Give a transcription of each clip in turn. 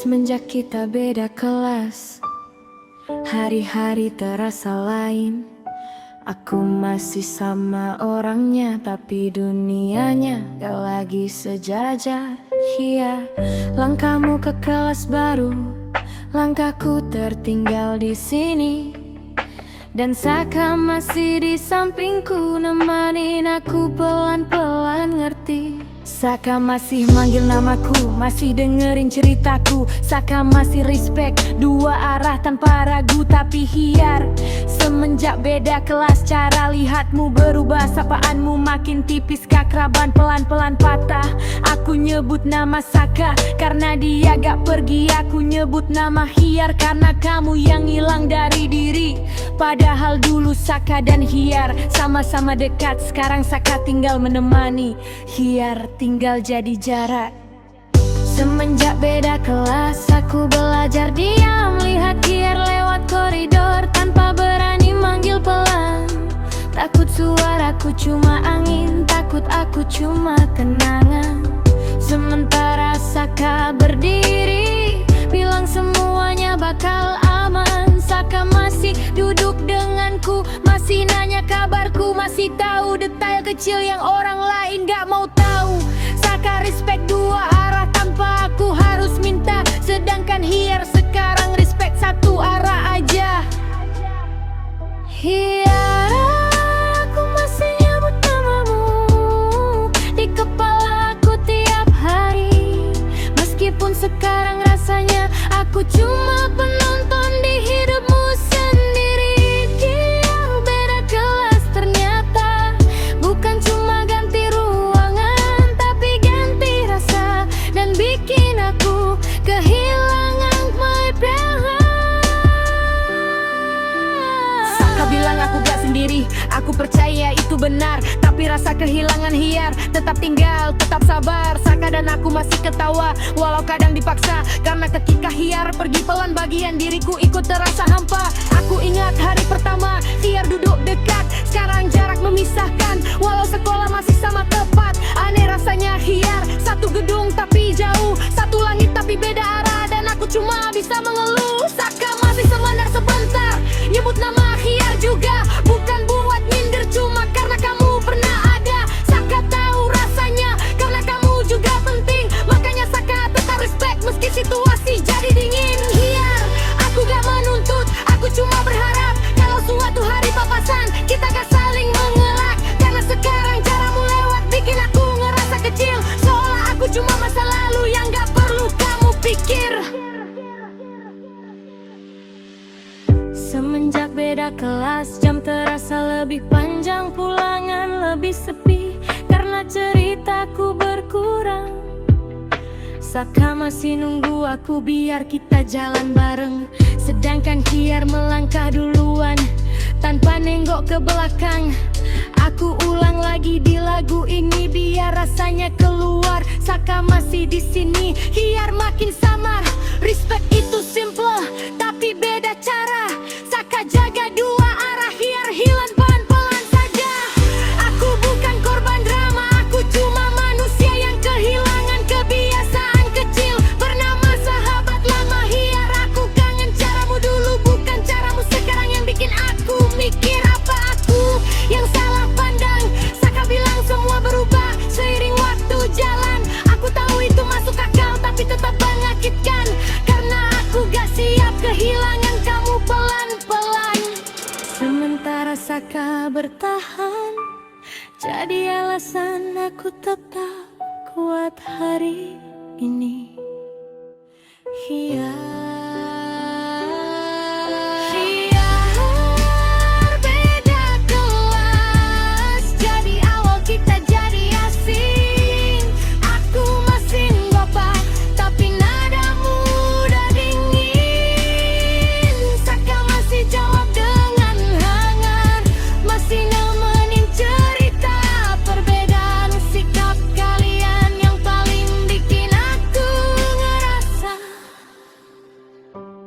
Semenjak kita beda kelas, hari-hari terasa lain. Aku masih sama orangnya, tapi dunianya gak lagi sejajar. Iya, langkahmu ke kelas baru, langkahku tertinggal di sini. Dan Saka masih di sampingku, nemenin aku pelan-pelan ngerti. Saka masih manggil namaku, masih dengerin ceritaku. Saka masih respect, dua arah tanpa ragu. Tapi Hyar, semenjak beda kelas, cara lihatmu berubah. Sapaanmu makin tipis, keakraban pelan-pelan patah. Aku nyebut nama Saka karena dia gak pergi. Aku nyebut nama Hyar karena kamu yang hilang dari diri. Padahal dulu Saka dan Hyar sama-sama dekat. Sekarang Saka tinggal menemani, Hyar tinggal jadi jarak. Semenjak beda kelas, aku belajar diam, lihat Hyar lewat koridor tanpa berani manggil pelan. Takut suaraku cuma angin, takut aku cuma kenangan. Sementara Saka berdiri, bilang semuanya bakal aman. Saka masih duduk denganku, masih nanya kabarku, masih tahu detail kecil yang orang lain gak mau tahu. Saka respect dua arah tanpa aku harus minta. Sedangkan Hyar sekarang respect satu arah aja. Hyar, aku masih nyebut namamu di kepala aku tiap hari. Meskipun sekarang rasanya aku cuma penonton di hidupmu sendiri. Hyar, beda kelas ternyata bukan cuma ganti ruangan, tapi ganti rasa dan bikin aku kehilangan my parents. Saka bilang aku gak sendiri, aku percaya itu benar. Tapi rasa kehilangan Hyar tetap tinggal, tetap sabar. Saka dan aku masih ketawa, walau kadang dipaksa. Karena ketika Hyar pergi pelan, bagian diriku ikut terasa hampa. Aku ingat hari pertama Hyar duduk dekat, sekarang jarak memisahkan. Walau sekolah masih sama tepat, aneh rasanya Hyar. Satu gedung tapi jauh, satu langit tapi beda arah. Dan aku cuma bisa mengeluh. Saka masih semandar sebentar, nyebut nama Hyar juga bukan buat minder, cuma karena kamu pernah ada. Saka tahu rasanya karena kamu juga penting, makanya Saka tetap respect meski situasi jadi dingin. Hyar, aku gak menuntut, aku cuma berharap kalau suatu hari papasan kita gak saling mengelak. Karena sekarang caramu lewat bikin aku ngerasa kecil, seolah aku cuma masa lalu yang gak perlu kamu pikir. Semenjak beda kelas, jam terasa lebih panjang, pulangan lebih sepi karena ceritaku berkurang. Saka masih nunggu aku biar kita jalan bareng, sedangkan Hyar melangkah duluan tanpa nenggok ke belakang. Aku ulang lagi di lagu ini biar rasanya keluar. Saka masih di sini, Hyar makin samar. Respect itu simple tapi beda cara. Saka jaga dua arah, Hyar hilang pelan-pelan saja. Aku bukan korban drama, aku cuma manusia yang kehilangan kebiasaan kecil. Bernama sahabat lama Hyar, aku kangen caramu dulu, bukan caramu sekarang yang bikin aku mikir. Apa aku yang salah pandang? Saka bilang semua berubah seiring waktu jalan. Aku tahu itu masuk akal tapi tetap menyakitkan, karena aku gak siap kehilangan kamu pelan-pelan. Sementara Saka bertahan, jadi alasan aku tetap kuat hari ini. Hyar, beda kelas, jadi awal kita jadi asing. Aku masih ngopak, tapi nadamu udah dingin. Saka masih jawab dengan hangat, masih nemenin cerita. Perbedaan sikap kalian yang paling bikin aku ngerasa.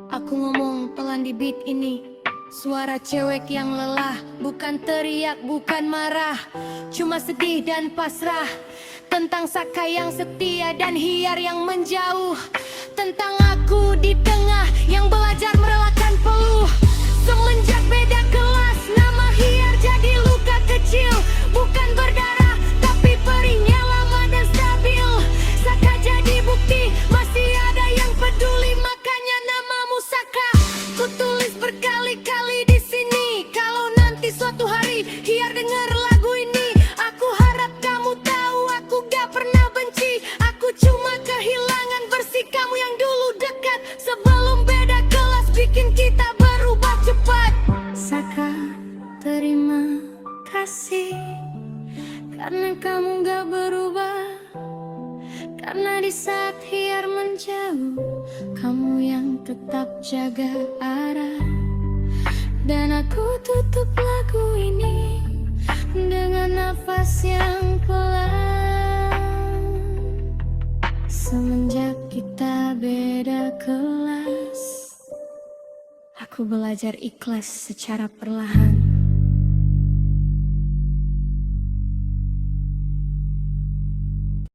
Aku ngomong pelan di beat ini, suara cewek yang lelah, bukan teriak, bukan marah, cuma sedih dan pasrah. Tentang Saka yang setia dan Hyar yang menjauh, tentang aku aku di tengah yang belajar merelakan peluh. Semenjak beda kelas, nama Hyar jadi luka kecil. Bukan berdarah, tapi perihnya lama dan stabil. Saka jadi bukti, masih ada yang peduli. Makanya namamu Saka, ku tulis berkali-kali di sini. Kalau nanti suatu hari Hyar denger lagu ini, aku harap kamu tahu aku gak pernah benci. Aku cuma kehilangan versi kamu yang dulu dekat. Sebelum beda kelas bikin kita berubah cepat. Saka, terima kasih karena kamu gak berubah. Karena di saat Hyar menjauh, kamu yang tetap jaga arah. Dan aku tutup lagu ini dengan nafas yang pelan. Semenjak kita beda kelas, aku belajar ikhlas secara perlahan.